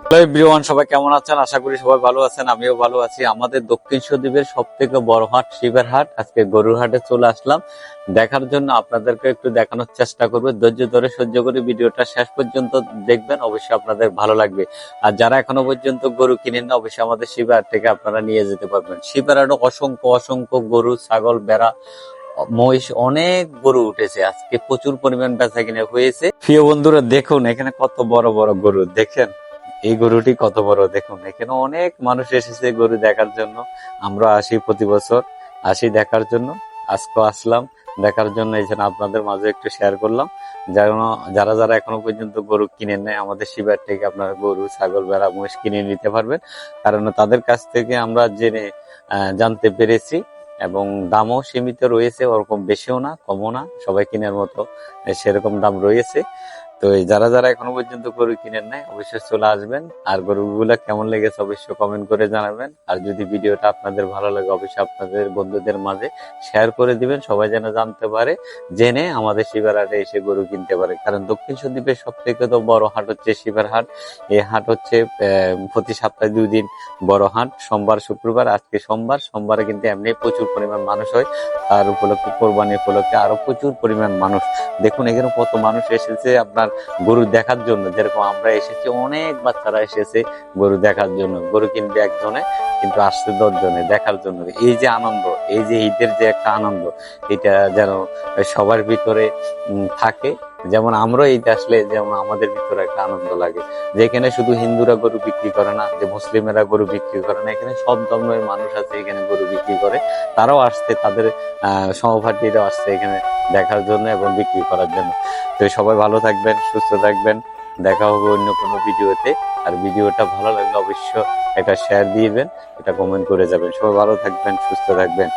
Hello everyone, সবাই কেমন আছেন? আশা করি সবাই ভালো আছেন, আমিও ভালো আছি। আমাদের দক্ষিণ দ্বীপের সব থেকে বড় হাট শিবের হাট, আজকে গরুর হাটে চলে আসলাম দেখার জন্য। আপনাদেরকে একটু দেখানোর চেষ্টা করবো, ধৈর্য ধরে সহ্য করে ভিডিওটা শেষ পর্যন্ত দেখবেন, অবশ্যই আপনাদের ভালো লাগবে। আর যারা এখনো পর্যন্ত গরু কিনেন না, অবশ্যই আমাদের শিবের হাট থেকে আপনারা নিয়ে যেতে পারবেন। শিবের হাটে অসংখ্য অসংখ্য গরু, ছাগল, ভেড়া, মহিষ, অনেক গরু উঠেছে। আজকে প্রচুর পরিমাণ বেচা কিনে হয়েছে। প্রিয় বন্ধুরা, দেখুন এখানে কত বড় বড় গরু, দেখেন এই গরুটি কত বড়। দেখুন এখানে অনেক মানুষ এসেছে গরু দেখার জন্য। আমরা আসি প্রতি বছর, আসি দেখার জন্য। আজকে আসলাম দেখার জন্য, এই জন্য আপনাদের মাঝে একটু শেয়ার করলাম। যারা যারা এখনো পর্যন্ত গরু কিনে নেয়, আমাদের শিবার থেকে আপনারা গরু, ছাগল, ভেড়া, মহিষ কিনে নিতে পারবেন। কারণ তাদের কাছ থেকে আমরা জেনে জানতে পেরেছি, এবং দামও সীমিত রয়েছে, ওরকম বেশিও না কমও না, সবাই কেনার মতো সেরকম দাম রয়েছে। তো যারা যারা এখনো পর্যন্ত গরু কিনেন নাই, অবশ্যই চলে আসবেন। আর গরুগুলা কেমন লেগেছে অবশ্যই কমেন্ট করে জানাবেন। আর যদি ভিডিওটা আপনাদের ভালো লাগে, অবশ্যই আপনাদের বন্ধুদের মাঝে শেয়ার করে দিবেন, সবাই যেন জানতে পারে, জেনে আমাদের শিবার হাটে এসে গরু কিনতে পারে। কারণ দক্ষিণ দ্বীপের সব থেকে তো বড় হাট হচ্ছে শিবার হাট। এই হাট হচ্ছে প্রতি সপ্তাহে 2 দিন বড় হাট, সোমবার শুক্রবার। আজকে সোমবারে কিন্তু এমনি প্রচুর পরিমাণ মানুষ হয়। তার উপলক্ষে, কোরবানি উপলক্ষে আরো প্রচুর পরিমাণ মানুষ। দেখুন এখানে কত মানুষ এসেছে আপনার গরু দেখার জন্য। যেরকম আমরা এসেছি, অনেক বাচ্চারা এসেছে গরু দেখার জন্য। গরু কিনবে একজনে, কিন্তু আসছে 10 জনে দেখার জন্য। এই যে আনন্দ, এই যে ঈদের যে একটা আনন্দ, এটা যেন সবার ভিতরে থাকে। যেমন আমরা ঈদ আসলে যেমন আমাদের ভিতরে একটা আনন্দ লাগে, যে এখানে শুধু হিন্দুরা গরু বিক্রি করে না, যে মুসলিমেরা গরু বিক্রি করে না, এখানে সব ধর্মের মানুষ আছে এখানে গরু বিক্রি করে। তারাও আসছে, তাদের সহপাঠীরাও আসছে এখানে দেখার জন্য এবং বিক্রি করার জন্য। তো সবাই ভালো থাকবেন, সুস্থ থাকবেন। দেখা হবে অন্য কোনো ভিডিওতে। আর ভিডিওটা ভালো লাগলে অবশ্যই একটা শেয়ার দিবেন, এটা কমেন্ট করে যাবেন। সবাই ভালো থাকবেন, সুস্থ থাকবেন।